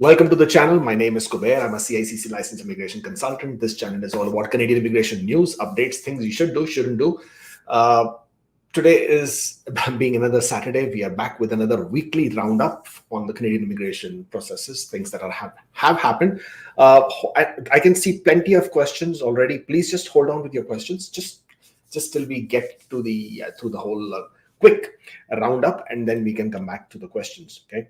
Welcome to the channel. My name is Kubeir. I'm a CICC licensed immigration consultant. This channel is all about Canadian immigration news, updates, things you should do, shouldn't do. Today is being another Saturday. We are back with another weekly roundup on the Canadian immigration processes, things that have happened. I can see plenty of questions already. Please just hold on with your questions, just till we get to the through the whole quick roundup, and then we can come back to the questions. Okay.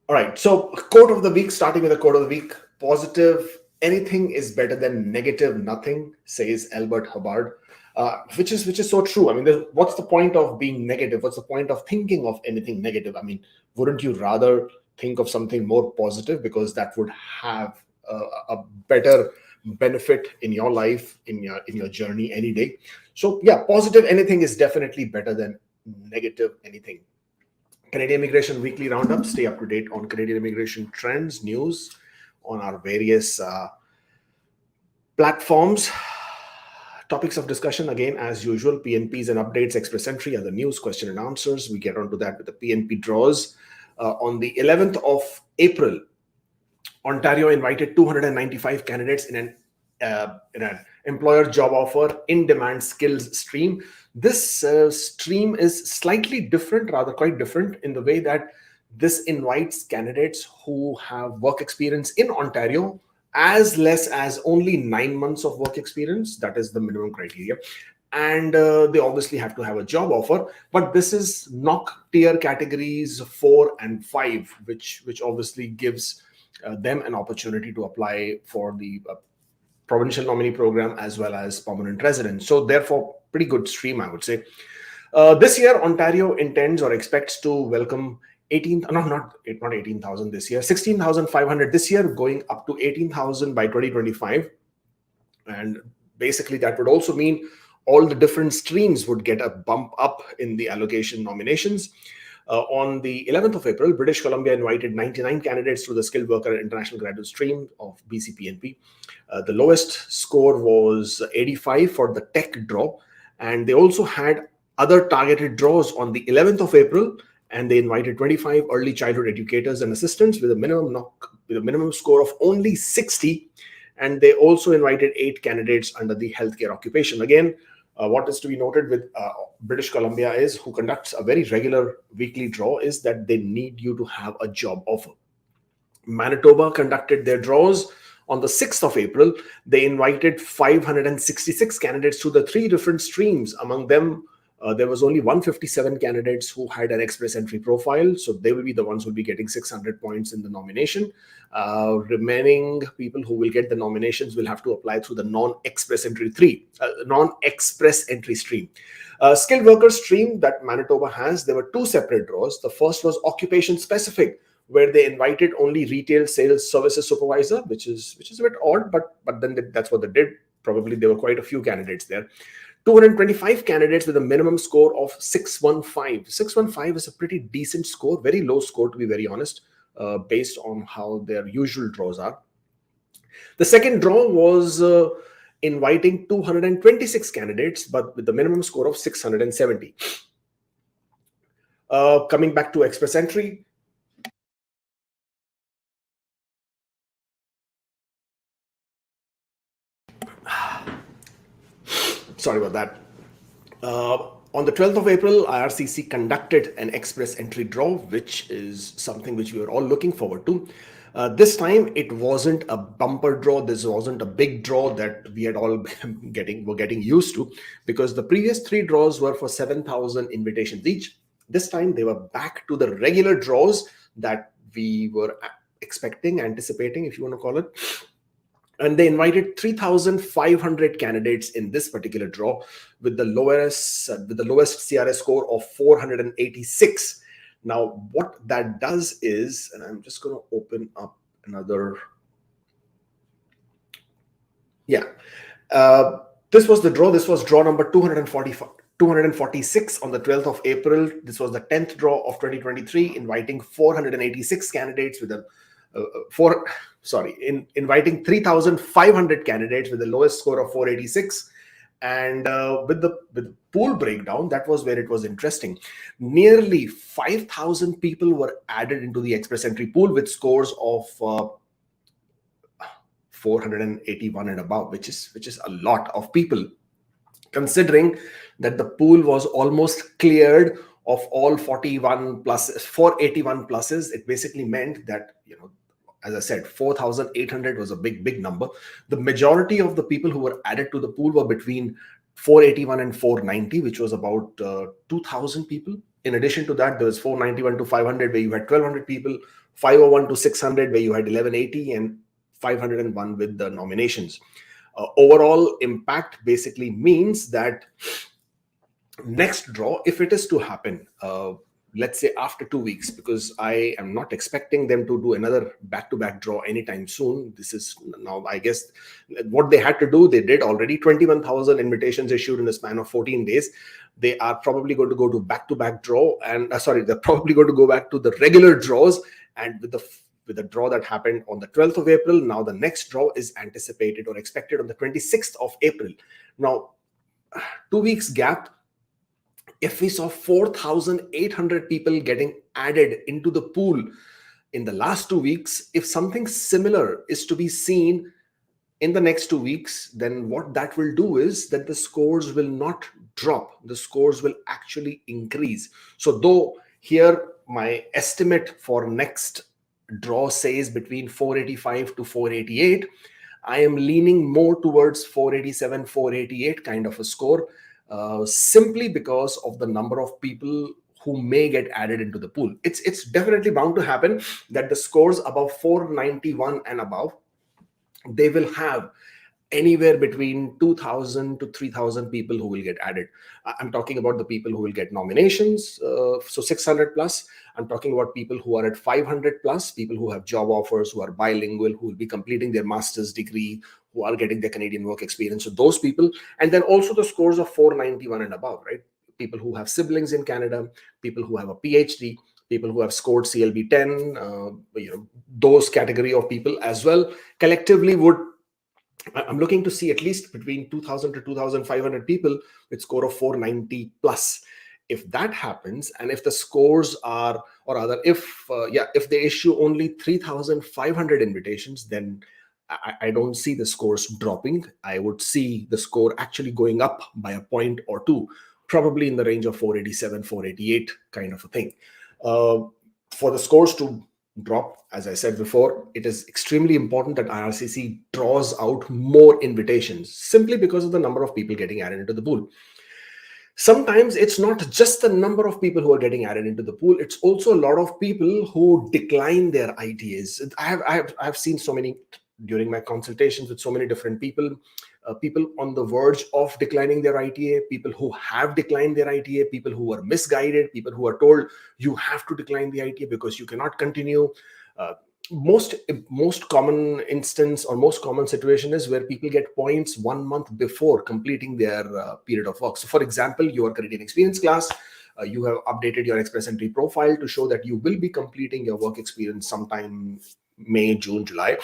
All right, so quote of the week, starting with the quote of the week: positive, anything is better than negative nothing, says Albert Hubbard, which is so true. I mean, what's the point of being negative? What's the point of thinking of anything negative? I mean, wouldn't you rather think of something more positive, because that would have a better benefit in your life, in your journey any day? So yeah, positive anything is definitely better than negative anything. Canadian Immigration Weekly Roundup. Stay up to date on Canadian immigration trends, news on our various platforms. Topics of discussion, again, as usual, PNPs and updates, express entry, other news, question and answers. We get onto that with the PNP draws. On the 11th of April, Ontario invited 295 candidates in an employer job offer in-demand skills stream. This stream is slightly different, rather quite different, in the way that this invites candidates who have work experience in Ontario as less as only 9 months of work experience. That is the minimum criteria. And they obviously have to have a job offer. But this is NOC tier categories 4 and 5, which obviously gives them an opportunity to apply for the Provincial Nominee program as well as permanent residence. So therefore, pretty good stream, I would say. This year, Ontario intends or expects to welcome 18,000 this year, 16,500 this year, going up to 18,000 by 2025. And basically, that would also mean all the different streams would get a bump up in the allocation nominations. On the 11th of April, British Columbia invited 99 candidates to the Skilled Worker International Graduate Stream of BCPNP. The lowest score was 85 for the tech draw. And they also had other targeted draws on the 11th of April, and they invited 25 early childhood educators and assistants with a minimum score of only 60. And they also invited 8 candidates under the healthcare occupation. Again, what is to be noted with British Columbia is, who conducts a very regular weekly draw, is that they need you to have a job offer. Manitoba conducted their draws on the 6th of April. They invited 566 candidates to the 3 different streams. Among them, there was only 157 candidates who had an express entry profile. So they will be the ones who will be getting 600 points in the nomination. Remaining people who will get the nominations will have to apply through the non-express entry stream. Skilled worker stream that Manitoba has, there were 2 separate draws. The first was occupation specific, where they invited only retail sales services supervisor, which is a bit odd, but then that's what they did. Probably there were quite a few candidates there. 225 candidates with a minimum score of 615. 615 is a pretty decent score, very low score, to be very honest, based on how their usual draws are. The second draw was inviting 226 candidates, but with the minimum score of 670. Coming back to express entry, sorry about that. On the 12th of April, IRCC conducted an express entry draw, which is something which we were all looking forward to. This time, it wasn't a bumper draw. This wasn't a big draw that we had all were getting used to, because the previous 3 draws were for 7,000 invitations each. This time, they were back to the regular draws that we were expecting, anticipating, if you want to call it. And they invited 3,500 candidates in this particular draw, with the lowest CRS score of 486. Now, what that does is, and I'm just going to open up another. Yeah, this was the draw. This was draw number 246 on the 12th of April. This was the 10th draw of 2023, inviting 486 candidates with a inviting 3,500 candidates with the lowest score of 486, And with the pool breakdown, that was where it was interesting. Nearly 5,000 people were added into the express entry pool with scores of 481 and above, which is a lot of people, considering that the pool was almost cleared of all 41 pluses, 481 pluses. It basically meant that, as I said, 4,800 was a big number. The majority of the people who were added to the pool were between 481 and 490, which was about 2,000 people. In addition to that, there was 491 to 500, where you had 1,200 people, 501 to 600, where you had 1,180, and 501 with the nominations. Overall impact basically means that next draw, if it is to happen, let's say after 2 weeks, because I am not expecting them to do another back-to-back draw anytime soon. This is now, I guess, what they had to do, they did already. 21,000 invitations issued in the span of 14 days. They are probably going to go to back-to-back draw, and they're probably going to go back to the regular draws. And with the draw that happened on the 12th of April, now the next draw is anticipated or expected on the 26th of April. Now, 2 weeks gap, if we saw 4,800 people getting added into the pool in the last 2 weeks, if something similar is to be seen in the next 2 weeks, then what that will do is that the scores will not drop. The scores will actually increase. So though here my estimate for next draw says between 485 to 488, I am leaning more towards 487, 488 kind of a score, simply because of the number of people who may get added into the pool. It's definitely bound to happen that the scores above 491 and above, they will have anywhere between 2,000 to 3,000 people who will get added. I'm talking about the people who will get nominations, so 600 plus. I'm talking about people who are at 500 plus, people who have job offers, who are bilingual, who will be completing their master's degree, who are getting their Canadian work experience. So those people, and then also the scores of 491 and above, right? People who have siblings in Canada, people who have a PhD, people who have scored CLB 10, those category of people as well collectively would, I'm looking to see at least between 2,000 to 2,500 people with score of 490 plus. If that happens, and if the scores are, or rather, if they issue only 3,500 invitations, then I don't see the scores dropping. I would see the score actually going up by a point or two, probably in the range of 487, 488 kind of a thing. For the scores to drop, as I said before, it is extremely important that IRCC draws out more invitations, simply because of the number of people getting added into the pool. Sometimes it's not just the number of people who are getting added into the pool, it's also a lot of people who decline their ITAs. I have seen so many during my consultations with so many different people, people on the verge of declining their ITA, people who have declined their ITA, people who are misguided, people who are told you have to decline the ITA because you cannot continue. Most common instance or most common situation is where people get points 1 month before completing their period of work. So for example, your Canadian experience class, you have updated your express entry profile to show that you will be completing your work experience sometime May, June, July.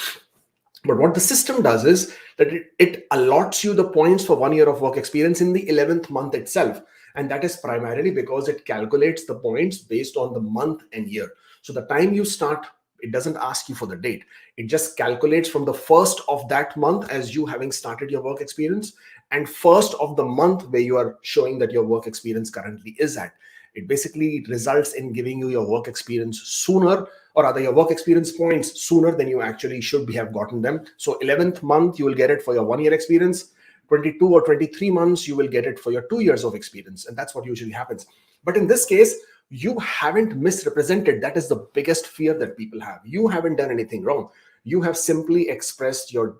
But what the system does is that it allots you the points for 1 year of work experience in the 11th month itself. And that is primarily because it calculates the points based on the month and year. So the time you start, it doesn't ask you for the date. It just calculates from the first of that month as you having started your work experience, and first of the month where you are showing that your work experience currently is at. It basically results in giving you your work experience sooner, or rather your work experience points sooner than you actually should have gotten them. So 11th month, you will get it for your 1 year experience. 22 or 23 months, you will get it for your 2 years of experience. And that's what usually happens. But in this case, you haven't misrepresented. That is the biggest fear that people have. You haven't done anything wrong. You have simply expressed the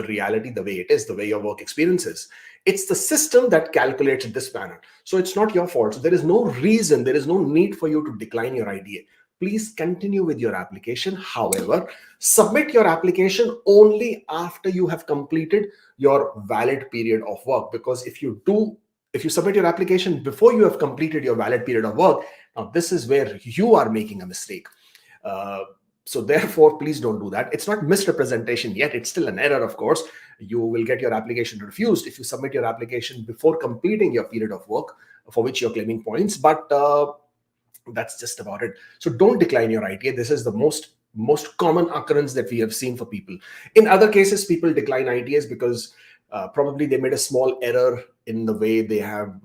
reality the way it is, the way your work experience is. It's the system that calculates it this manner. So it's not your fault. So there is no reason, there is no need for you to decline your IDA. Please continue with your application. However, submit your application only after you have completed your valid period of work. Because if you submit your application before you have completed your valid period of work, now this is where you are making a mistake. So therefore, please don't do that. It's not misrepresentation yet. It's still an error, of course. You will get your application refused if you submit your application before completing your period of work for which you're claiming points. But that's just about it. So don't decline your ITA. This is the most common occurrence that we have seen for people. In other cases, people decline ITAs because probably they made a small error in the way they have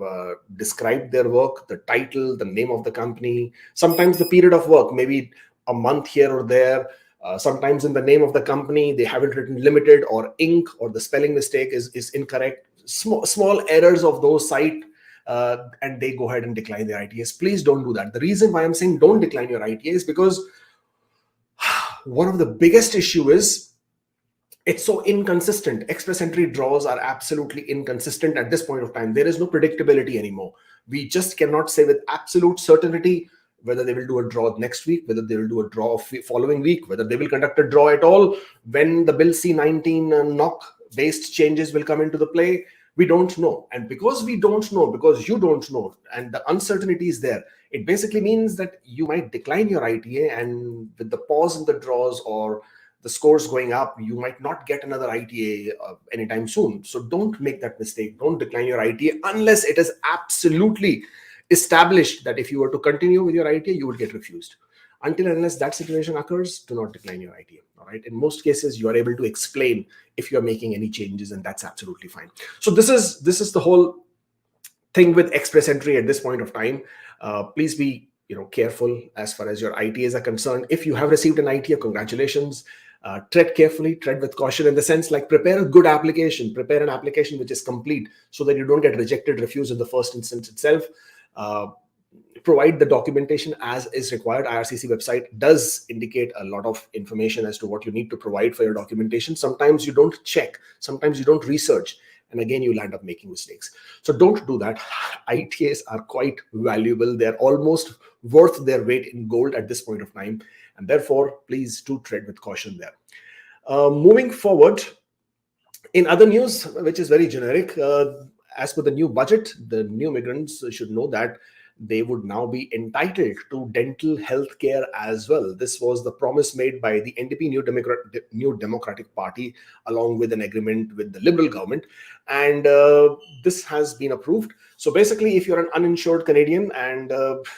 described their work, the title, the name of the company, sometimes the period of work, maybe a month here or there. Sometimes in the name of the company, they haven't written limited or Inc., or the spelling mistake is incorrect. Small errors of those site, and they go ahead and decline their ITAs. Please don't do that. The reason why I'm saying don't decline your ITA is because one of the biggest issue is it's so inconsistent. Express entry draws are absolutely inconsistent at this point of time. There is no predictability anymore. We just cannot say with absolute certainty whether they will do a draw next week, whether they will do a draw following week, whether they will conduct a draw at all, when the Bill C-19 knock-based changes will come into the play. We don't know. And because we don't know, because you don't know, and the uncertainty is there, it basically means that you might decline your ITA, and with the pause in the draws or the scores going up, you might not get another ITA anytime soon. So don't make that mistake. Don't decline your ITA unless it is absolutely established that if you were to continue with your ITA, you would get refused. Until and unless that situation occurs, do not decline your ITA. All right. In most cases, you are able to explain if you're making any changes, and that's absolutely fine. So this is the whole thing with express entry at this point of time. Please be careful as far as your ITAs are concerned. If you have received an ITA, congratulations. Tread carefully, tread with caution, in the sense like prepare a good application, prepare an application which is complete so that you don't get rejected, refused in the first instance itself. Provide the documentation as is required. IRCC website does indicate a lot of information as to what you need to provide for your documentation. Sometimes you don't check, sometimes you don't research, and again you'll end up making mistakes. So don't do that. ITAs are quite valuable. They're almost worth their weight in gold at this point of time, and therefore please do tread with caution there. Moving forward, in other news, which is very generic, as per the new budget, the new migrants should know that they would now be entitled to dental health care as well. This was the promise made by the NDP, New Democratic Party, along with an agreement with the Liberal government. And this has been approved. So basically, if you're an uninsured Canadian and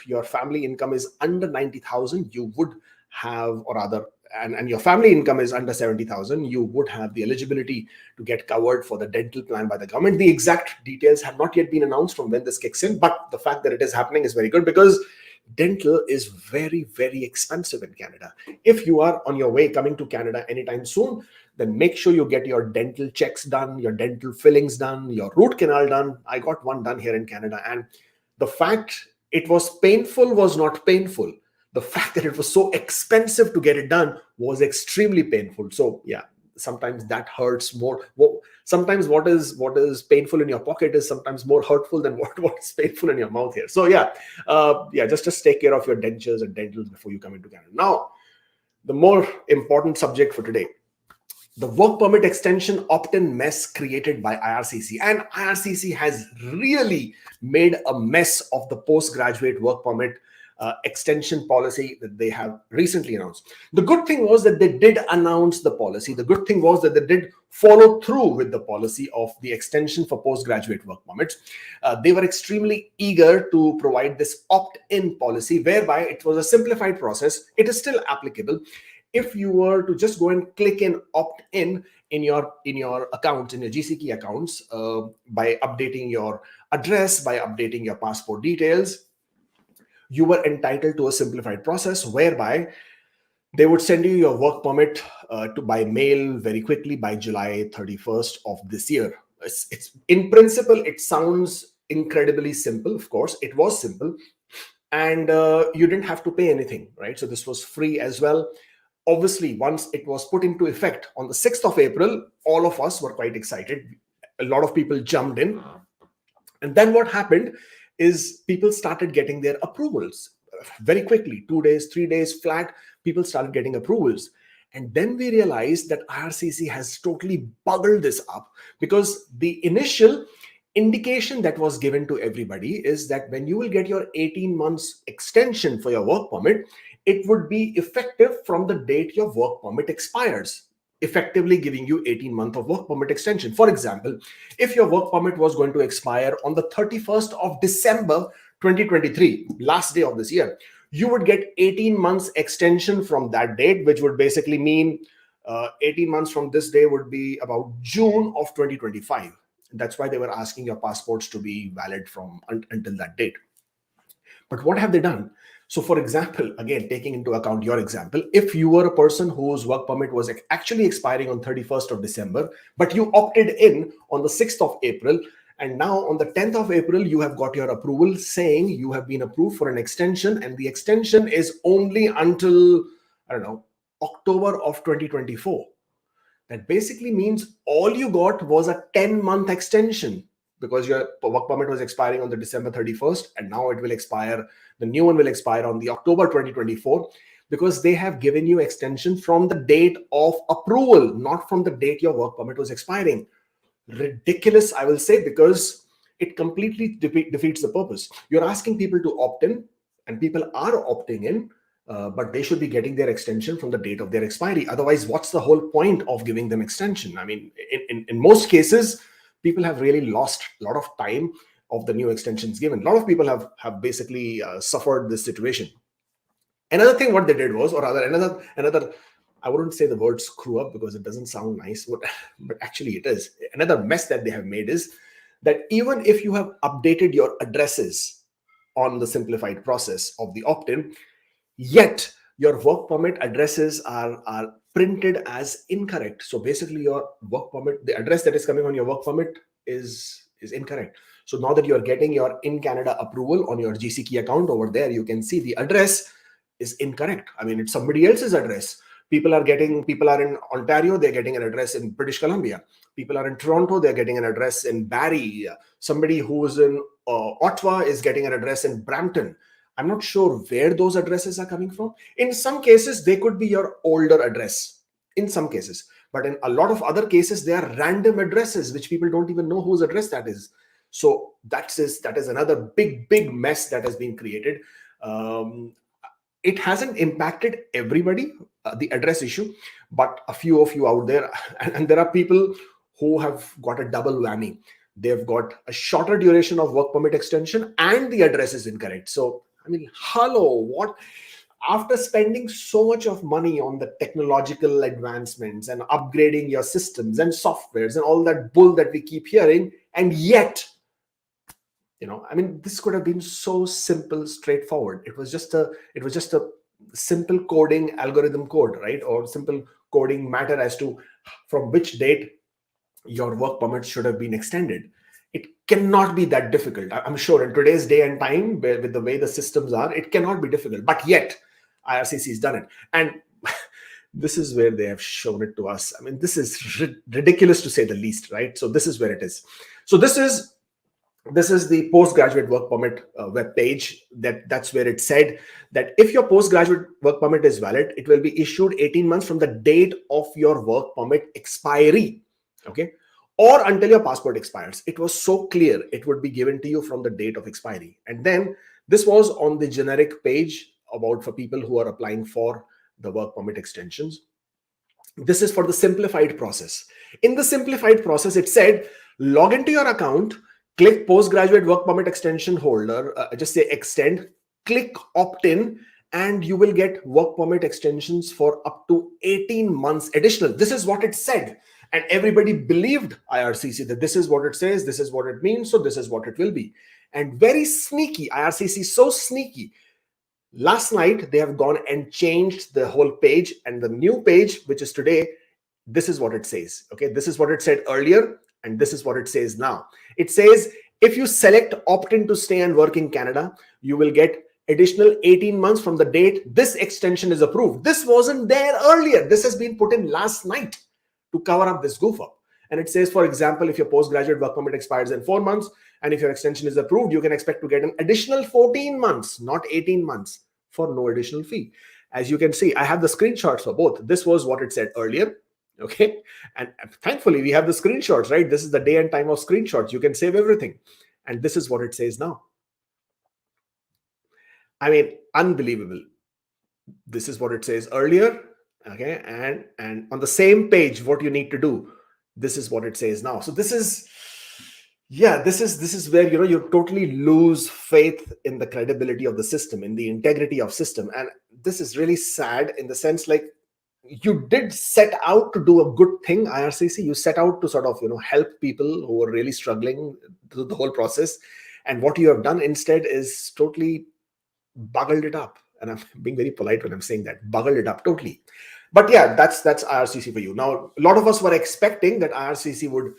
your family income is under 90,000, you would have, or rather, and your family income is under 70,000, you would have the eligibility to get covered for the dental plan by the government. The exact details have not yet been announced from when this kicks in, but the fact that it is happening is very good, because dental is very, very expensive in Canada. If you are on your way coming to Canada anytime soon, then make sure you get your dental checks done, your dental fillings done, your root canal done. I got one done here in Canada, and the fact it was painful was not painful. The fact that it was so expensive to get it done was extremely painful. So yeah, sometimes that hurts more. Sometimes what is painful in your pocket is sometimes more hurtful than what is painful in your mouth here. So yeah, just take care of your dentures and dentals before you come into Canada. Now, the more important subject for today, the work permit extension opt-in mess created by IRCC. And IRCC has really made a mess of the postgraduate work permit extension policy that they have recently announced. The good thing was that they did announce the policy. The good thing was that they did follow through with the policy of the extension for postgraduate work permits. They were extremely eager to provide this opt-in policy, whereby it was a simplified process. It is still applicable. If you were to just go and click in opt-in in your accounts, in your GCK accounts, by updating your address, by updating your passport details, you were entitled to a simplified process whereby they would send you your work permit by mail very quickly by July 31st of this year. It's in principle, it sounds incredibly simple. Of course, it was simple, and you didn't have to pay anything, right? So this was free as well. Obviously, once it was put into effect on the 6th of April, all of us were quite excited. A lot of people jumped in. And then what happened is people started getting their approvals very quickly. 2 days, 3 days flat, people started getting approvals. And then we realized that IRCC has totally buggled this up, because the initial indication that was given to everybody is that when you will get your 18 months extension for your work permit, it would be effective from the date your work permit expires, effectively giving you 18 months of work permit extension. For example, if your work permit was going to expire on the 31st of December 2023, last day of this year, you would get 18 months extension from that date, which would basically mean 18 months from this day would be about June of 2025. That's why they were asking your passports to be valid from until that date. But what have they done? So, for example, again, taking into account your example, if you were a person whose work permit was actually expiring on 31st of December, but you opted in on the 6th of April, and now on the 10th of April, you have got your approval saying you have been approved for an extension, and the extension is only until, I don't know, October of 2024. That basically means all you got was a 10-month extension, because your work permit was expiring on the December 31st, and now it will expire, the new one will expire on the October 2024, because they have given you extension from the date of approval, not from the date your work permit was expiring. Ridiculous, I will say, because it completely defeats the purpose. You're asking people to opt in, and people are opting in, but they should be getting their extension from the date of their expiry. Otherwise, what's the whole point of giving them extension? I mean, in most cases, people have really lost a lot of time of the new extensions given. A lot of people have basically suffered this situation. Another thing what they did was, or rather another, I wouldn't say the word screw up because it doesn't sound nice, but actually it is. Another mess that they have made is that even if you have updated your addresses on the simplified process of the opt-in, yet your work permit addresses are printed as incorrect. So basically your work permit, the address that is coming on your work permit is incorrect. So now that you're getting your in Canada approval on your GCK account over there, you can see the address is incorrect. I mean, it's somebody else's address. People are in Ontario, they're getting an address in British Columbia. People are in Toronto, they're getting an address in Barrie. Somebody who is in Ottawa is getting an address in Brampton. I'm not sure where those addresses are coming from. In some cases, they could be your older address, in some cases. But in a lot of other cases, they are random addresses, which people don't even know whose address that is. So that is another big mess that has been created. It hasn't impacted everybody, the address issue, but a few of you out there, and there are people who have got a double whammy. They've got a shorter duration of work permit extension and the address is incorrect. So, I mean, hello, what? After spending so much of money on the technological advancements and upgrading your systems and softwares and all that bull that we keep hearing, and yet, I mean, this could have been so simple, straightforward. It was just a simple coding algorithm code, right? Or simple coding matter as to from which date your work permit should have been extended. It cannot be that difficult. I'm sure in today's day and time, with the way the systems are, it cannot be difficult. But yet, IRCC has done it. And this is where they have shown it to us. I mean, this is ridiculous to say the least, right? So this is where it is. So this is the postgraduate work permit web page. That's where it said that if your postgraduate work permit is valid, it will be issued 18 months from the date of your work permit expiry. Okay, or until your passport expires. It was so clear. It would be given to you from the date of expiry. And then this was on the generic page about for people who are applying for the work permit extensions. This is for the simplified process. In the simplified process, it said log into your account, click postgraduate work permit extension holder, just say extend, click opt-in, and you will get work permit extensions for up to 18 months additional. This is what it said. And everybody believed IRCC that this is what it says, this is what it means, so this is what it will be. And very sneaky, IRCC, so sneaky. Last night, they have gone and changed the whole page, and the new page, which is today, this is what it says. Okay, this is what it said earlier, and this is what it says now. It says, if you select opt-in to stay and work in Canada, you will get additional 18 months from the date this extension is approved. This wasn't there earlier. This has been put in last night to cover up this goof up. And it says, for example, if your postgraduate work permit expires in 4 months, and if your extension is approved, you can expect to get an additional 14 months, not 18 months, for no additional fee. As you can see, I have the screenshots for both. This was what it said earlier. Okay. And thankfully, we have the screenshots, right? This is the day and time of screenshots. You can save everything. And this is what it says now. I mean, unbelievable. This is what it says earlier. Okay, and on the same page, what you need to do, this is what it says now. So this is, yeah, this is where you totally lose faith in the credibility of the system, in the integrity of system. And this is really sad in the sense, like, you did set out to do a good thing, IRCC. You set out to sort of help people who were really struggling through the whole process, and what you have done instead is totally buggled it up. And I'm being very polite when I'm saying that, buggled it up totally. But yeah, that's IRCC for you. Now, a lot of us were expecting that IRCC would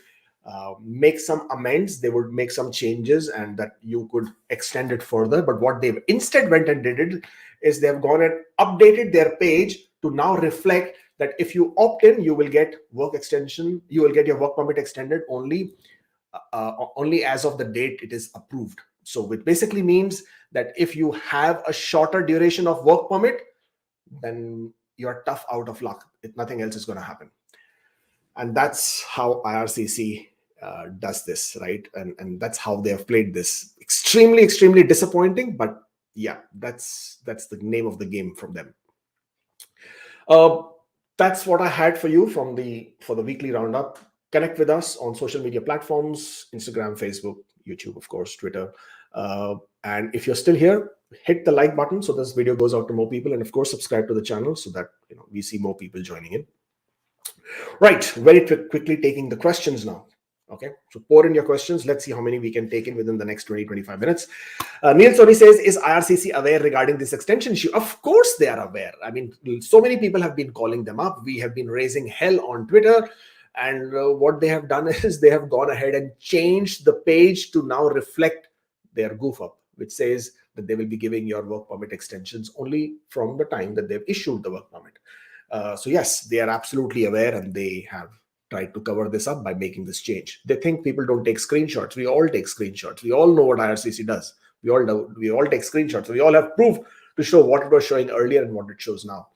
make some amends, they would make some changes, and that you could extend it further. But what they've instead went and did it is they've gone and updated their page to now reflect that if you opt in, you will get work extension, you will get your work permit extended only as of the date it is approved. So it basically means that if you have a shorter duration of work permit, then you're tough out of luck. Nothing else is going to happen. And that's how IRCC does this, right? And that's how they have played this. Extremely, extremely disappointing, but yeah, that's the name of the game from them. That's what I had for you for the weekly roundup. Connect with us on social media platforms: Instagram, Facebook, YouTube, of course, Twitter. And if you're still here, hit the like button so this video goes out to more people, and of course subscribe to the channel so that we see more people joining in. Right, very quickly taking the questions now. Okay, so pour in your questions. Let's see how many we can take in within the next 20-25 minutes. Neil Soni says, is IRCC aware regarding this extension issue? Of course they are aware. I mean, so many people have been calling them up. We have been raising hell on Twitter. And what they have done is they have gone ahead and changed the page to now reflect their goof up, which says that they will be giving your work permit extensions only from the time that they've issued the work permit. So yes, they are absolutely aware, and they have tried to cover this up by making this change. They think people don't take screenshots. We all take screenshots. We all know what IRCC does. We all take screenshots. We all have proof to show what it was showing earlier and what it shows now.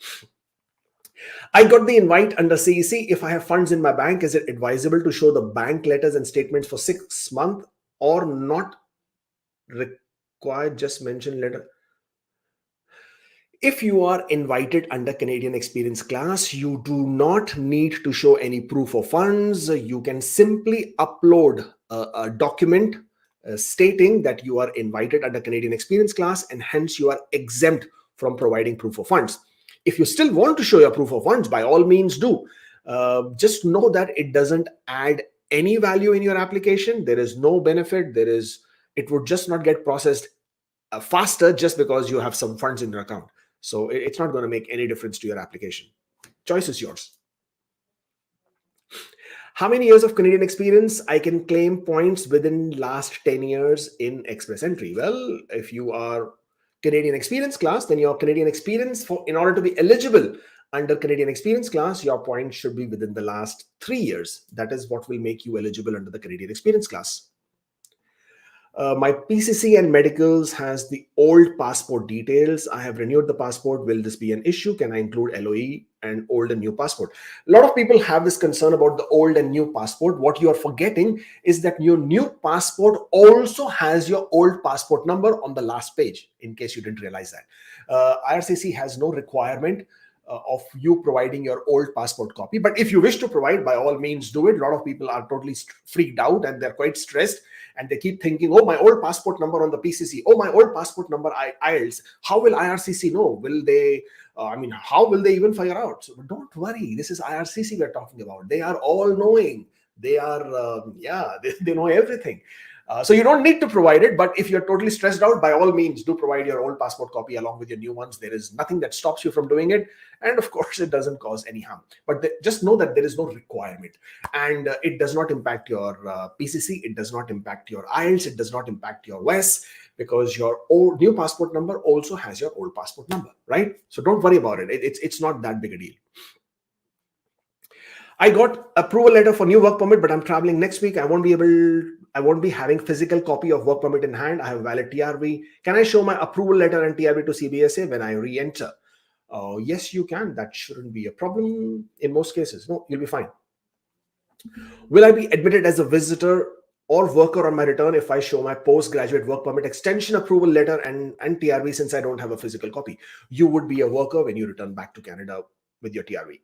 I got the invite under CEC. If I have funds in my bank, is it advisable to show the bank letters and statements for 6 months or not required? Just mention letter. If you are invited under Canadian Experience class, you do not need to show any proof of funds. You can simply upload a document stating that you are invited under Canadian Experience class, and hence you are exempt from providing proof of funds. If you still want to show your proof of funds, by all means do. Just know that it doesn't add any value in your application. There is no benefit. It would just not get processed faster just because you have some funds in your account. So it's not going to make any difference to your application. Choice is yours. How many years of Canadian experience I can claim points within last 10 years in Express Entry? Well, if you are Canadian experience class, then your Canadian experience, in order to be eligible under Canadian experience class, your points should be within the last 3 years. That is what will make you eligible under the Canadian experience class. My PCC and medicals has the old passport details. I have renewed the passport. Will this be an issue? Can I include LOE and old and new passport? A lot of people have this concern about the old and new passport. What you are forgetting is that your new passport also has your old passport number on the last page, in case you didn't realize that. IRCC has no requirement of you providing your old passport copy. But if you wish to provide, by all means do it. A lot of people are totally freaked out and they're quite stressed. And they keep thinking, oh, my old passport number on the PCC. Oh, my old passport number IELTS. How will IRCC know? Will they, how will they even figure out? So don't worry. This is IRCC we're talking about. They are all knowing. They are, they know everything. So you don't need to provide it, but if you're totally stressed out, by all means, do provide your old passport copy along with your new ones. There is nothing that stops you from doing it. And of course, it doesn't cause any harm. But just know that there is no requirement. And it does not impact your PCC. It does not impact your IELTS. It does not impact your WES, because your old new passport number also has your old passport number, right? So don't worry about it. It's not that big a deal. I got approval letter for new work permit, but I'm traveling next week. I won't be having physical copy of work permit in hand. I have valid TRV. Can I show my approval letter and TRV to CBSA when I re-enter? Yes, you can. That shouldn't be a problem in most cases. No, you'll be fine. Will I be admitted as a visitor or worker on my return if I show my postgraduate work permit extension approval letter and TRV, since I don't have a physical copy. You would be a worker when you return back to Canada with your TRV.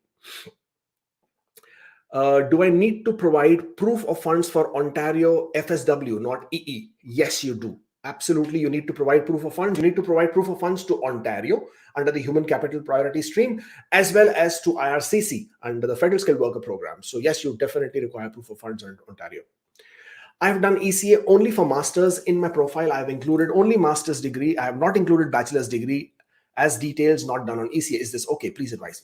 Do I need to provide proof of funds for Ontario FSW, not EE? Yes, you do. Absolutely, you need to provide proof of funds. You need to provide proof of funds to Ontario under the Human Capital Priority Stream, as well as to IRCC under the Federal Skilled Worker Program. So yes, you definitely require proof of funds in Ontario. I have done ECA only for masters. In my profile, I have included only master's degree. I have not included bachelor's degree as details not done on ECA. Is this okay? Please advise.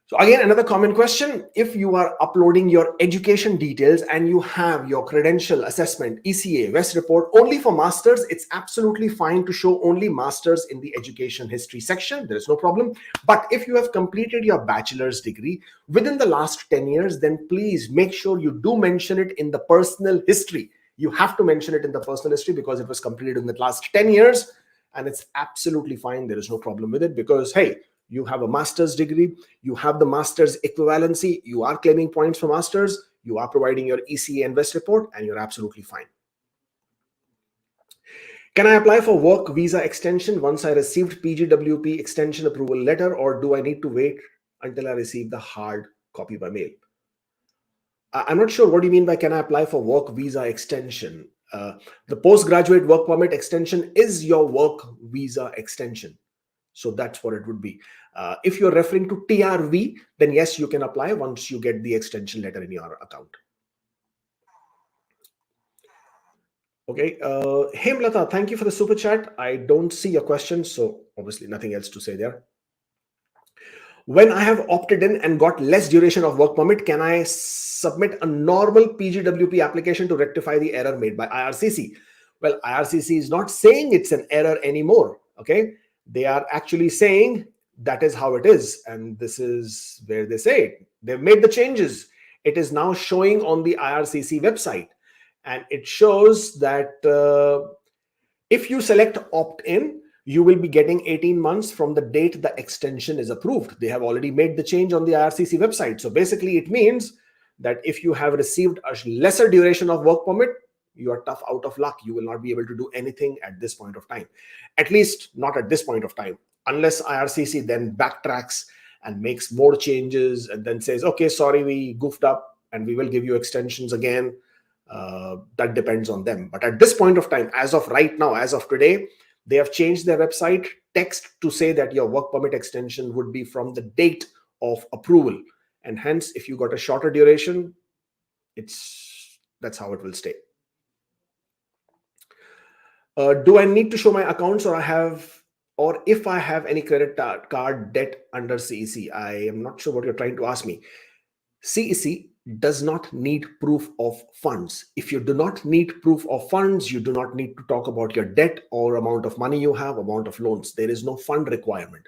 So again, another common question. If you are uploading your education details and you have your credential assessment, ECA, West report only for masters, it's absolutely fine to show only masters in the education history section. There is no problem. But if you have completed your bachelor's degree within the last 10 years, then please make sure you do mention it in the personal history. You have to mention it in the personal history because it was completed in the last 10 years, and it's absolutely fine. There is no problem with it because, hey, you have a master's degree, you have the master's equivalency, you are claiming points for masters, you are providing your ECA and West report, and you're absolutely fine. Can I apply for work visa extension once I received PGWP extension approval letter, or do I need to wait until I receive the hard copy by mail? I'm not sure what you mean by can I apply for work visa extension. The postgraduate work permit extension is your work visa extension. So that's what it would be. If you're referring to TRV, then yes, you can apply once you get the extension letter in your account. Okay. Hemlata, thank you for the super chat. I don't see your question, so obviously nothing else to say there. When I have opted in and got less duration of work permit, can I submit a normal PGWP application to rectify the error made by IRCC? Well, IRCC is not saying it's an error anymore. Okay. They are actually saying that is how it is. And this is where they say it. They've made the changes. It is now showing on the IRCC website. And it shows that if you select opt-in, you will be getting 18 months from the date the extension is approved. They have already made the change on the IRCC website. So basically it means that if you have received a lesser duration of work permit, you are tough out of luck. You will not be able to do anything at this point of time. At least not at this point of time, unless IRCC then backtracks and makes more changes and then says, okay, sorry, we goofed up and we will give you extensions again. That depends on them. But at this point of time, as of right now, as of today, they have changed their website text to say that your work permit extension would be from the date of approval. And hence, if you got a shorter duration, that's how it will stay. Do I need to show my accounts or if I have any credit card debt under CEC? I am not sure what you're trying to ask me. CEC does not need proof of funds. If you do not need proof of funds, you do not need to talk about your debt or amount of money you have, amount of loans. There is no fund requirement.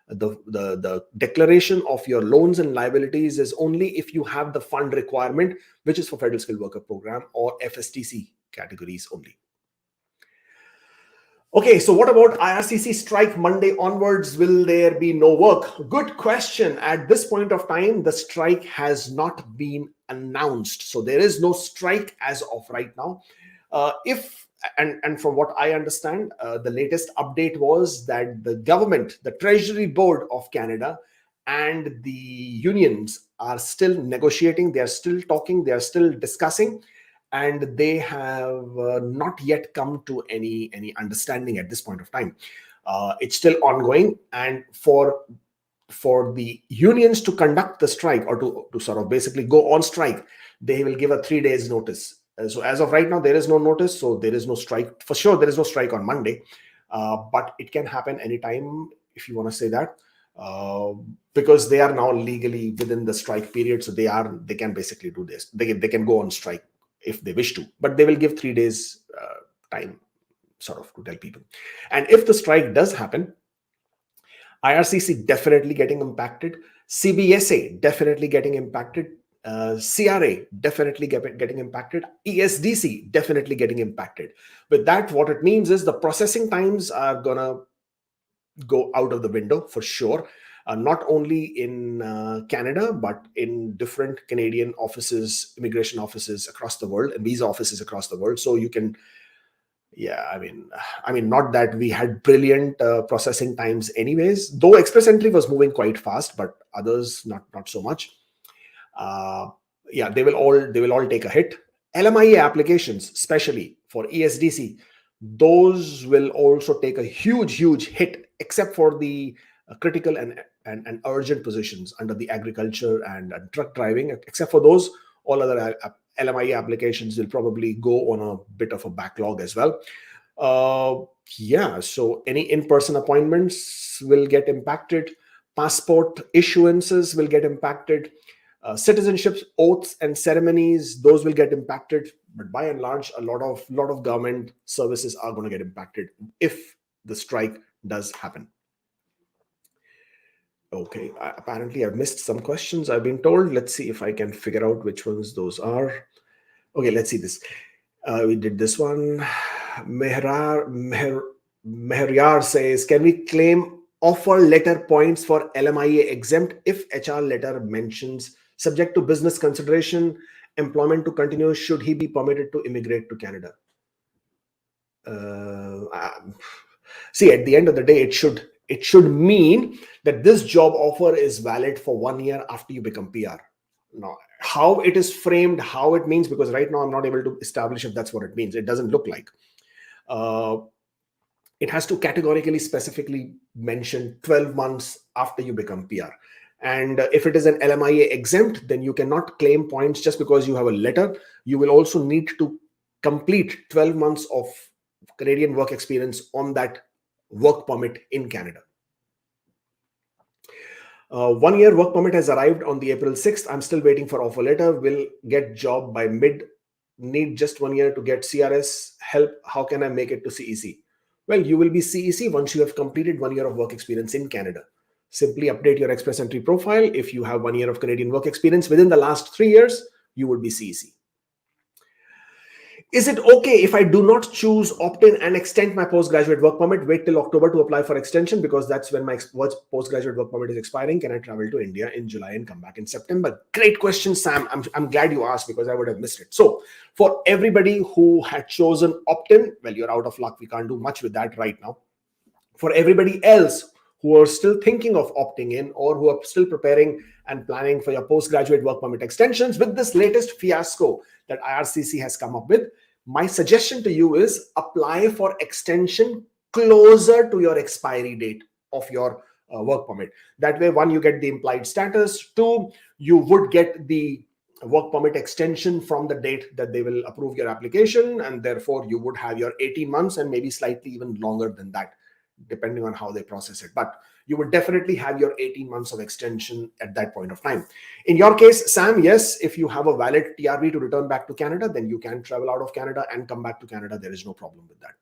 The declaration of your loans and liabilities is only if you have the fund requirement, which is for Federal Skilled Worker Program or FSTC categories only. Okay, so what about IRCC strike Monday onwards? Will there be no work? Good question. At this point of time, the strike has not been announced. So there is no strike as of right now. And from what I understand, the latest update was that the government, the Treasury Board of Canada, and the unions are still negotiating. They are still talking. They are still discussing. And they have not yet come to any understanding at this point of time. It's still ongoing. And for the unions to conduct the strike or to sort of basically go on strike, they will give a 3 days notice. So as of right now, there is no notice. So there is no strike. For sure, there is no strike on Monday. But it can happen anytime, if you want to say that. Because they are now legally within the strike period. So they can basically do this. They can go on strike if they wish to, but they will give 3 days time sort of to tell people. And if the strike does happen, IRCC definitely getting impacted, CBSA definitely getting impacted, CRA definitely getting impacted, ESDC definitely getting impacted. With that, what it means is the processing times are gonna go out of the window for sure. not only in Canada, but in different Canadian offices, immigration offices across the world, and visa offices across the world. So you can, yeah, I mean, not that we had brilliant processing times, anyways. Though Express Entry was moving quite fast, but others not so much. Yeah, they will all take a hit. LMIA applications, especially for ESDC, those will also take a huge hit, except for the critical and urgent positions under the agriculture and truck driving. Except for those, all other LMIA applications will probably go on a bit of a backlog as well. Yeah, so any in-person appointments will get impacted. Passport issuances will get impacted. Citizenships, oaths, and ceremonies, those will get impacted. But by and large, a lot of government services are going to get impacted if the strike does happen. Okay, apparently I've missed some questions, I've been told. Let's see if I can figure out which ones those are. Okay, let's see this. We did this one. Mehryar says, can we claim offer letter points for LMIA exempt if HR letter mentions subject to business consideration, employment to continue, should he be permitted to immigrate to Canada? See, at the end of the day, it should mean that this job offer is valid for 1 year after you become PR. Now, how it is framed, how it means, because right now I'm not able to establish if that's what it means. It doesn't look like. It has to categorically, specifically mention 12 months after you become PR. And if it is an LMIA exempt, then you cannot claim points just because you have a letter. You will also need to complete 12 months of Canadian work experience on that work permit in Canada. 1 year work permit has arrived on the April 6th. I'm still waiting for offer letter. Will get job by mid. Need just 1 year to get CRS. Help. How can I make it to CEC? Well, you will be CEC once you have completed 1 year of work experience in Canada. Simply update your Express Entry profile. If you have 1 year of Canadian work experience within the last 3 years, you would be CEC. Is it okay if I do not choose opt-in and extend my postgraduate work permit, wait till October to apply for extension because that's when my postgraduate work permit is expiring? Can I travel to India in July and come back in September? Great question, Sam. I'm glad you asked because I would have missed it. So for everybody who had chosen opt-in, well, you're out of luck. We can't do much with that right now. For everybody else who are still thinking of opting in or who are still preparing and planning for your postgraduate work permit extensions with this latest fiasco that IRCC has come up with, my suggestion to you is apply for extension closer to your expiry date of your work permit. That way, one, you get the implied status. Two, you would get the work permit extension from the date that they will approve your application, and therefore you would have your 18 months and maybe slightly even longer than that, depending on how they process it. But you would definitely have your 18 months of extension at that point of time. In your case, Sam, yes, if you have a valid TRV to return back to Canada, then you can travel out of Canada and come back to Canada. There is no problem with that.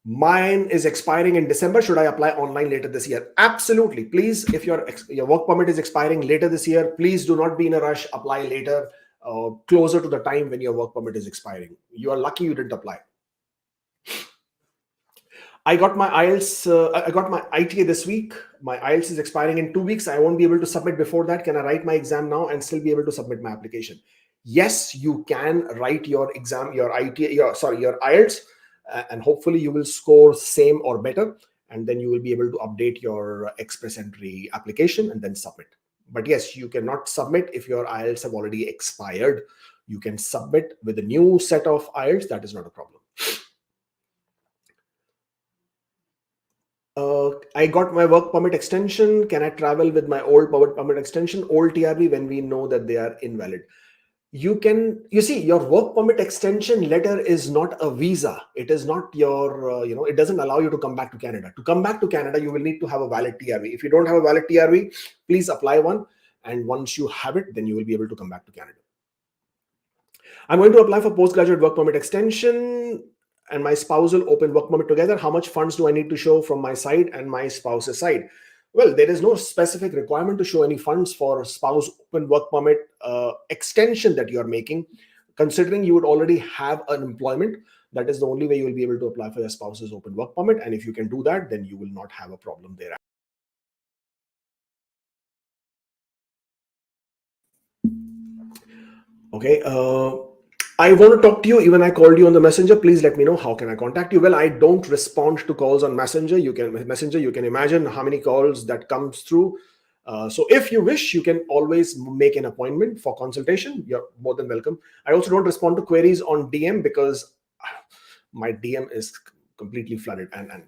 Mine is expiring in December. Should I apply online later this year? Absolutely. Please, if your work permit is expiring later this year, please do not be in a rush. Apply later, closer to the time when your work permit is expiring. You are lucky you didn't apply. I got my IELTS, I got my ITA this week. My IELTS is expiring in 2 weeks. I won't be able to submit before that. Can I write my exam now and still be able to submit my application? Yes, you can write your exam, your ITA, your IELTS, and hopefully you will score same or better. And then you will be able to update your Express Entry application and then submit. But yes, you cannot submit if your IELTS have already expired. You can submit with a new set of IELTS. That is not a problem. I got my work permit extension. Can I travel with my old work permit extension, old TRV, when we know that they are invalid? You see, your work permit extension letter is not a visa. It is not your, it doesn't allow you to come back to Canada. To come back to Canada, you will need to have a valid TRV. If you don't have a valid TRV, please apply one. And once you have it, then you will be able to come back to Canada. I'm going to apply for postgraduate work permit extension and my spousal open work permit together. How much funds do I need to show from my side and my spouse's side? Well, there is no specific requirement to show any funds for spouse open work permit extension that you are making, considering you would already have an employment. That is the only way you will be able to apply for your spouse's open work permit. And if you can do that, then you will not have a problem there. Okay. I want to talk to you. Even I called you on the messenger. Please let me know, how can I contact you? Well, I don't respond to calls on messenger. You can imagine how many calls that comes through. So if you wish, you can always make an appointment for consultation. You're more than welcome. I also don't respond to queries on DM because my DM is completely flooded, and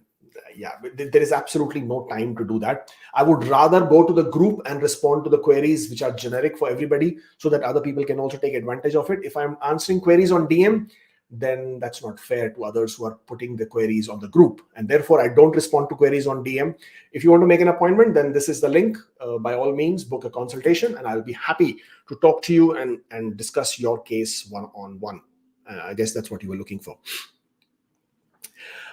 yeah, there is absolutely no time to do that. I would rather go to the group and respond to the queries which are generic for everybody, so that other people can also take advantage of it. If I'm answering queries on DM, then that's not fair to others who are putting the queries on the group, and therefore I don't respond to queries on DM. If you want to make an appointment, then this is the link. By all means, book a consultation, and I'll be happy to talk to you and discuss your case one-on-one. I guess that's what you were looking for.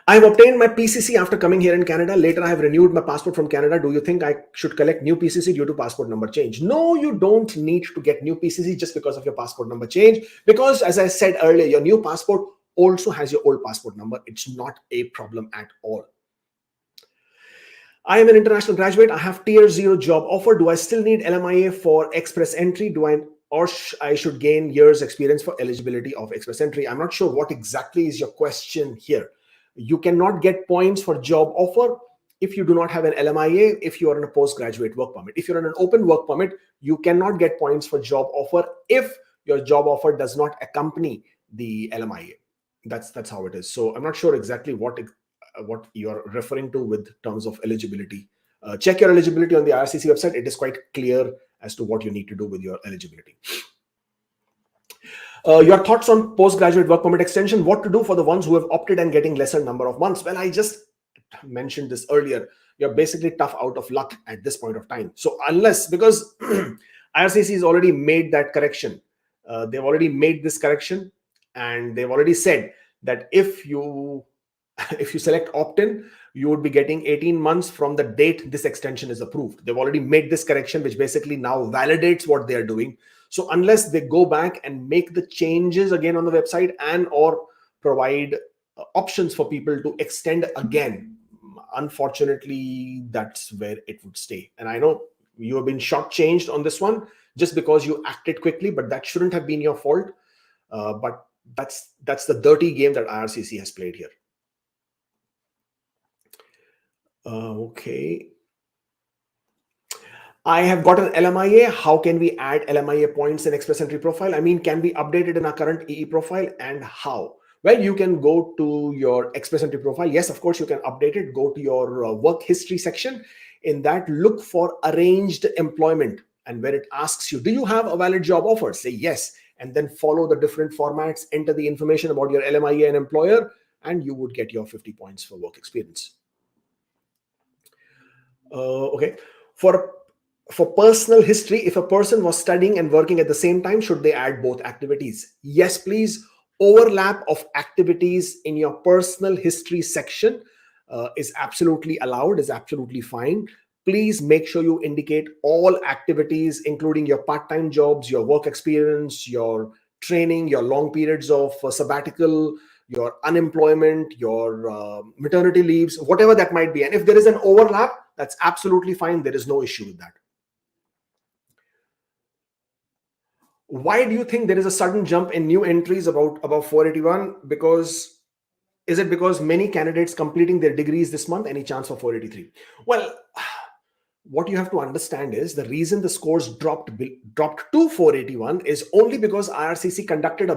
I've obtained my PCC after coming here in Canada. Later, I have renewed my passport from Canada. Do you think I should collect new PCC due to passport number change? No, you don't need to get new PCC just because of your passport number change. Because as I said earlier, your new passport also has your old passport number. It's not a problem at all. I am an international graduate. I have tier 0 job offer. Do I still need LMIA for express entry? I should gain years experience for eligibility of express entry? I'm not sure what exactly is your question here. You cannot get points for job offer if you do not have an LMIA, if you are on a postgraduate work permit. If you're on an open work permit, you cannot get points for job offer if your job offer does not accompany the LMIA. That's how it is. So I'm not sure exactly what you're referring to with terms of eligibility. Check your eligibility on the IRCC website. It is quite clear as to what you need to do with your eligibility. Your thoughts on postgraduate work permit extension, what to do for the ones who have opted and getting lesser number of months? Well, I just mentioned this earlier. You're basically tough out of luck at this point of time. So because IRCC has already made that correction, they've already made this correction, and they've already said that if you select opt-in, you would be getting 18 months from the date this extension is approved. They've already made this correction, which basically now validates what they're doing. So unless they go back and make the changes again on the website and or provide options for people to extend again, unfortunately, that's where it would stay. And I know you have been shortchanged on this one just because you acted quickly, but that shouldn't have been your fault. But that's the dirty game that IRCC has played here. Okay. I have got an LMIA. How can we add LMIA points in Express Entry profile? I mean, can we update it in our current EE profile, and how? Well, you can go to your Express Entry profile. Yes, of course, you can update it. Go to your work history section. In that, look for arranged employment. And where it asks you, do you have a valid job offer? Say yes. And then follow the different formats, enter the information about your LMIA and employer, and you would get your 50 points for work experience. Okay. For personal history, if a person was studying and working at the same time, should they add both activities? Yes, please. Overlap of activities in your personal history section is absolutely allowed, is absolutely fine. Please make sure you indicate all activities, including your part-time jobs, your work experience, your training, your long periods of sabbatical, your unemployment, your maternity leaves, whatever that might be. And if there is an overlap, that's absolutely fine. There is no issue with that. Why do you think there is a sudden jump in new entries above 481? Is it because many candidates completing their degrees this month? Any chance for 483? Well, what you have to understand is the reason the scores dropped to 481 is only because IRCC conducted a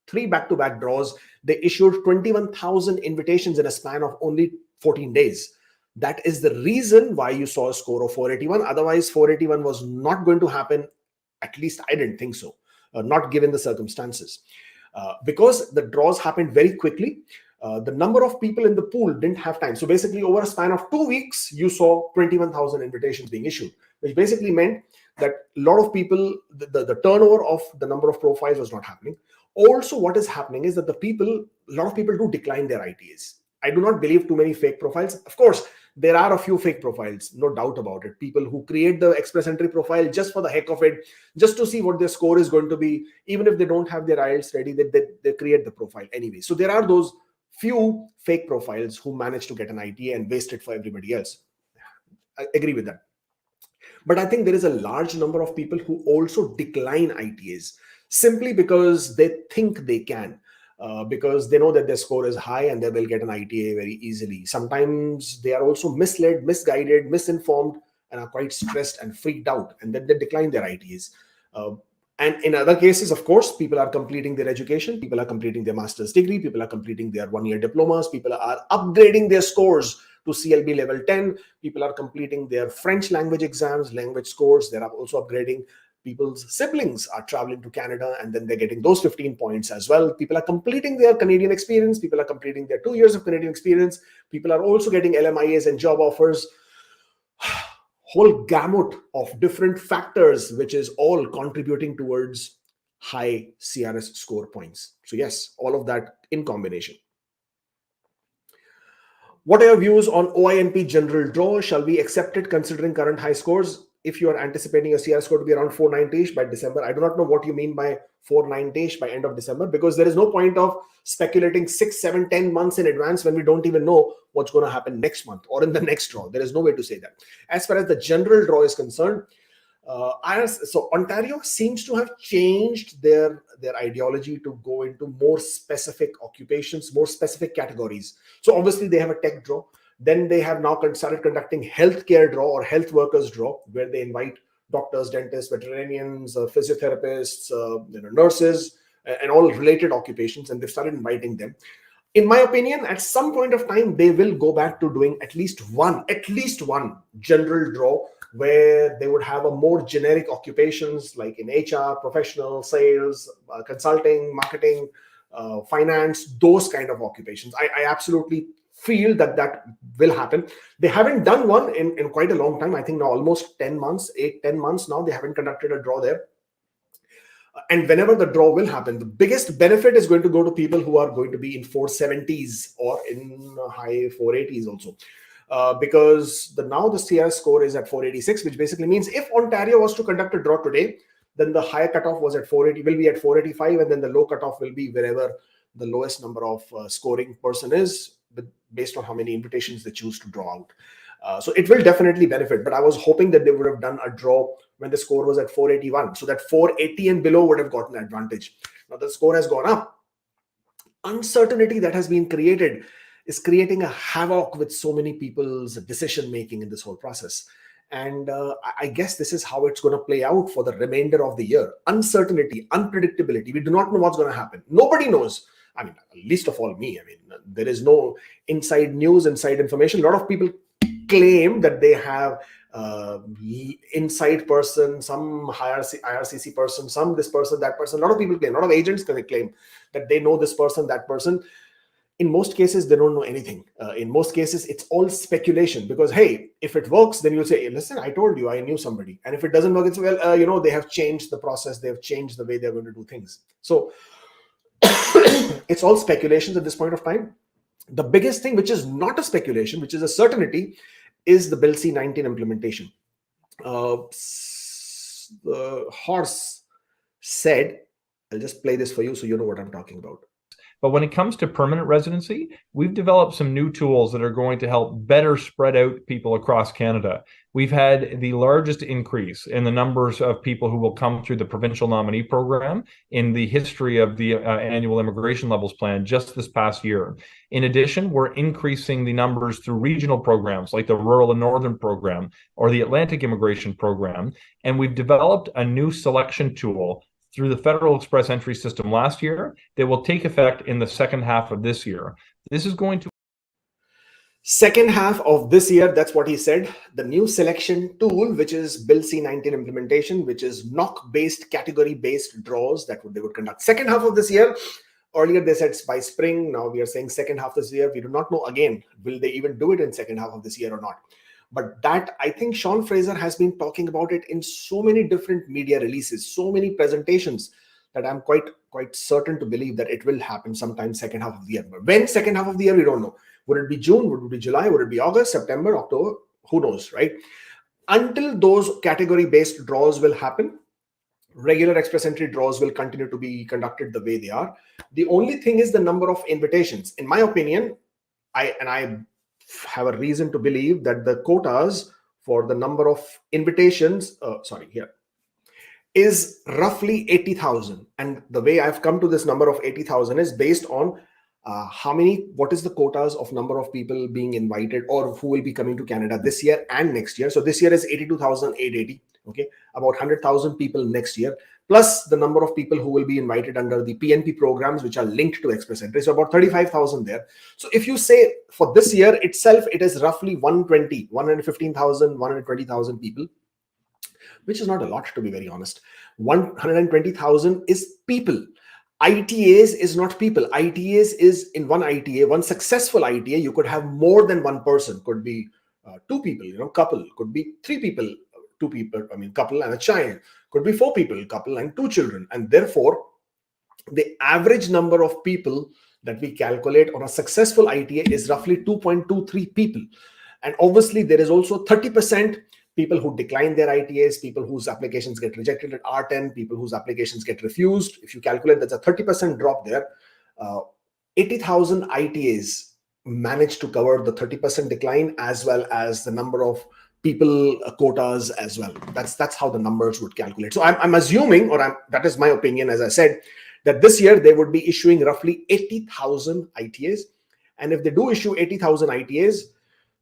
three back-to-back draws. They issued 21,000 invitations in a span of only 14 days. That is the reason why you saw a score of 481. Otherwise, 481 was not going to happen. At least I didn't think so, not given the circumstances. Because the draws happened very quickly, the number of people in the pool didn't have time. So basically, over a span of 2 weeks, you saw 21,000 invitations being issued, which basically meant that a lot of people, the turnover of the number of profiles was not happening. Also, what is happening is that a lot of people do decline their ITAs. I do not believe too many fake profiles. Of course, There are a few fake profiles, no doubt about it. People who create the express entry profile just for the heck of it, just to see what their score is going to be. Even if they don't have their IELTS ready, they create the profile anyway. So there are those few fake profiles who manage to get an ITA and waste it for everybody else. I agree with that. But I think there is a large number of people who also decline ITAs simply because they think they can, because they know that their score is high and they will get an ITA very easily. Sometimes they are also misled, misguided, misinformed, and are quite stressed and freaked out, and then they decline their ITAs. And in other cases, of course, people are completing their education, people are completing their master's degree, people are completing their one-year diplomas, people are upgrading their scores to CLB level 10, people are completing their French language exams, language scores, they are also upgrading. People's siblings are traveling to Canada and then they're getting those 15 points as well. People are completing their Canadian experience, people are completing their 2 years of Canadian experience, people are also getting LMIAs and job offers. Whole gamut of different factors, which is all contributing towards high CRS score points. So yes, all of that in combination. What are your views on OINP general draw? Shall we accept it considering current high scores? If you are anticipating your CRS score to be around 490-ish by December, I do not know what you mean by 490-ish by end of December, because there is no point of speculating 6, 7, 10 months in advance when we don't even know what's going to happen next month or in the next draw. There is no way to say that. As far as the general draw is concerned, so Ontario seems to have changed their ideology to go into more specific occupations, more specific categories. So obviously they have a tech draw. Then they have now started conducting healthcare draw or health workers draw, where they invite doctors, dentists, veterinarians, physiotherapists, nurses, and all related occupations, and they've started inviting them. In my opinion, at some point of time, they will go back to doing at least one general draw, where they would have a more generic occupations like in HR, professional, sales, consulting, marketing, finance, those kind of occupations. I absolutely feel that will happen. They haven't done one in quite a long time. I think now almost 10 months, 8-10 months now, they haven't conducted a draw there. And whenever the draw will happen, the biggest benefit is going to go to people who are going to be in 470s or in high 480s also. Because now the CRS score is at 486, which basically means if Ontario was to conduct a draw today, then the higher cutoff was at 480, will be at 485, and then the low cutoff will be wherever the lowest number of scoring person is, based on how many invitations they choose to draw out. So it will definitely benefit, but I was hoping that they would have done a draw when the score was at 481, so that 480 and below would have gotten advantage. Now the score has gone up. Uncertainty that has been created is creating a havoc with so many people's decision making in this whole process. And I guess this is how it's going to play out for the remainder of the year. Uncertainty, unpredictability. We do not know what's going to happen. Nobody knows. I mean, least of all me. I mean, there is no inside news, inside information. A lot of people claim that they have inside person, some IRCC person, some this person, that person. A lot of people claim, a lot of agents claim that they know this person, that person. In most cases, they don't know anything. In most cases, it's all speculation, because, hey, if it works, then you'll say, hey, listen, I told you, I knew somebody. And if it doesn't work, it's, well, they have changed the process. They have changed the way they're going to do things. So it's all speculations at this point of time. The biggest thing, which is not a speculation, which is a certainty, is the Bill C-19 implementation. The horse said, I'll just play this for you so you know what I'm talking about. But when it comes to permanent residency, we've developed some new tools that are going to help better spread out people across Canada. We've had the largest increase in the numbers of people who will come through the Provincial Nominee program in the history of the annual immigration levels plan just this past year. In addition, we're increasing the numbers through regional programs like the Rural and Northern program or the Atlantic Immigration program. And we've developed a new selection tool through the Federal Express Entry system last year that will take effect in the second half of this year. This is going to... Second half of this year, that's what he said. The new selection tool, which is Bill C-19 implementation, which is knock-based, category-based draws that they would conduct. Second half of this year. Earlier they said by spring. Now we are saying second half this year. We do not know again, will they even do it in second half of this year or not? But that, I think Sean Fraser has been talking about it in so many different media releases, so many presentations, that I'm quite certain to believe that it will happen sometime second half of the year. But when second half of the year, we don't know. Would it be June? Would it be July? Would it be August, September, October? Who knows, right? Until those category-based draws will happen, regular express entry draws will continue to be conducted the way they are. The only thing is the number of invitations. In my opinion, I have a reason to believe that the quotas for the number of invitations, is roughly 80,000. And the way I've come to this number of 80,000 is based on what is the quotas of number of people being invited or who will be coming to Canada this year and next year. So this year is 82,880. Okay, about 100,000 people next year, plus the number of people who will be invited under the PNP programs, which are linked to express entry. So about 35,000 there. So if you say for this year itself, it is roughly 115,000, 120,000 people, which is not a lot, to be very honest. 120,000 is people. ITAs is not people. ITAs is in one ITA, one successful ITA, you could have more than one person. Could be two people, couple. Could be three people, two people, couple and a child. Could be four people, couple and two children. And therefore, the average number of people that we calculate on a successful ITA is roughly 2.23 people. And obviously, there is also 30% people who decline their ITAs, people whose applications get rejected at R10, people whose applications get refused. If you calculate, that's a 30% drop there. 80,000 ITAs managed to cover the 30% decline, as well as the number of people quotas as well. That's how the numbers would calculate. So I'm assuming, that is my opinion, as I said, that this year they would be issuing roughly 80,000 ITAs. And if they do issue 80,000 ITAs,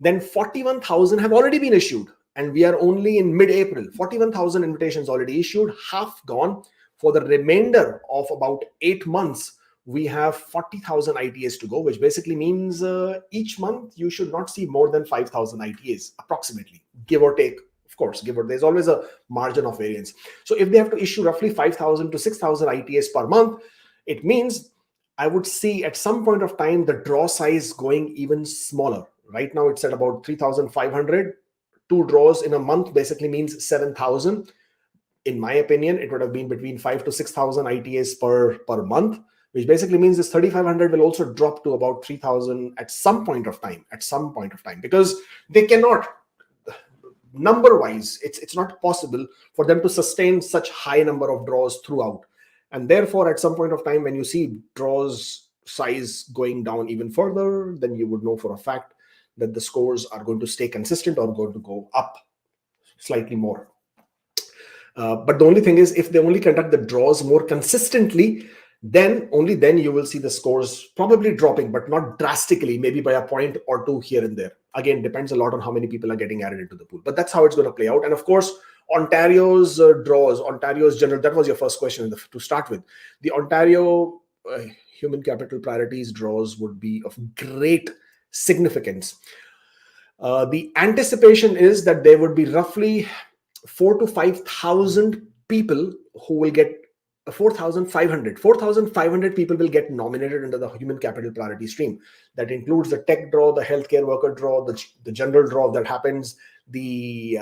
then 41,000 have already been issued. And we are only in mid-April. 41,000 invitations already issued, half gone. For the remainder of about 8 months, we have 40,000 ITAs to go, which basically means each month you should not see more than 5,000 ITAs, approximately, give or take. Of course, there's always a margin of variance. So if they have to issue roughly 5,000 to 6,000 ITAs per month, it means I would see at some point of time the draw size going even smaller. Right now it's at about 3,500. 2 draws in a month basically means 7,000. In my opinion, it would have been between 5,000 to 6,000 ITAs per month, which basically means this 3,500 will also drop to about 3,000 at some point of time, because they cannot, number-wise, it's not possible for them to sustain such high number of draws throughout. And therefore, at some point of time, when you see draws size going down even further, then you would know for a fact that the scores are going to stay consistent or going to go up slightly more. But the only thing is, if they only conduct the draws more consistently, then only then you will see the scores probably dropping, but not drastically, maybe by a point or two here and there. Again, depends a lot on how many people are getting added into the pool. But that's how it's going to play out. And of course, Ontario's draws, Ontario's general, that was your first question to start with. The Ontario human capital priorities draws would be of great significance. The anticipation is that there would be roughly 4,000 to 5,000 people who will get 4,500 people will get nominated into the human capital priority stream. That includes the tech draw, the healthcare worker draw, the general draw that happens, the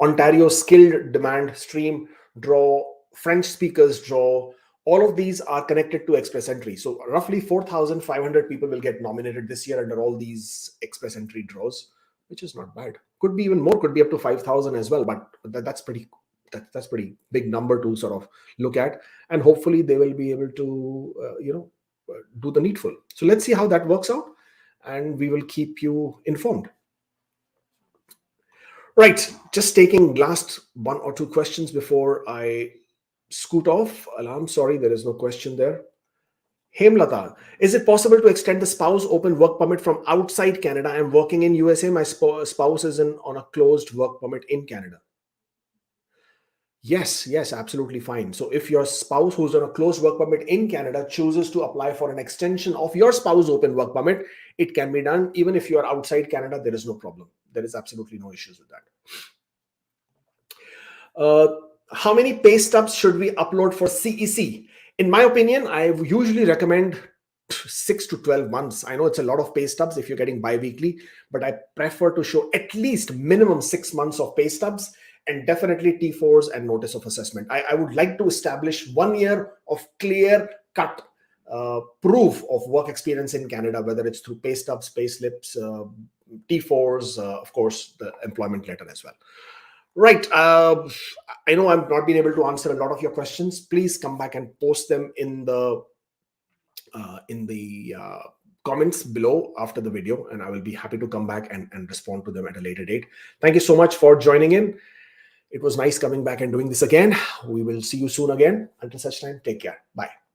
Ontario skilled demand stream draw, French speakers draw. All of these are connected to express entry. So roughly 4,500 people will get nominated this year under all these express entry draws, which is not bad. Could be even more, could be up to 5,000 as well, but that's pretty big number to sort of look at. And hopefully they will be able to, do the needful. So let's see how that works out, and we will keep you informed. Right, just taking last 1 or 2 questions before I scoot off. I'm sorry, there is no question there. Hemlata, is it possible to extend the spouse open work permit from outside Canada? I'm working in USA. My spouse is on a closed work permit in Canada. Yes, absolutely fine. So if your spouse who's on a closed work permit in Canada chooses to apply for an extension of your spouse open work permit, it can be done. Even if you are outside Canada, there is no problem. There is absolutely no issues with that. How many pay stubs should we upload for CEC? In my opinion, I usually recommend 6 to 12 months. I know it's a lot of pay stubs if you're getting bi-weekly, but I prefer to show at least minimum 6 months of pay stubs, and definitely T4s and notice of assessment. I would like to establish 1 year of clear cut proof of work experience in Canada, whether it's through pay stubs, pay slips, T4s, of course, the employment letter as well. Right. I know I've not been able to answer a lot of your questions. Please come back and post them in the comments below after the video, and I will be happy to come back and respond to them at a later date. Thank you so much for joining in. It was nice coming back and doing this again. We will see you soon again. Until such time, take care. Bye.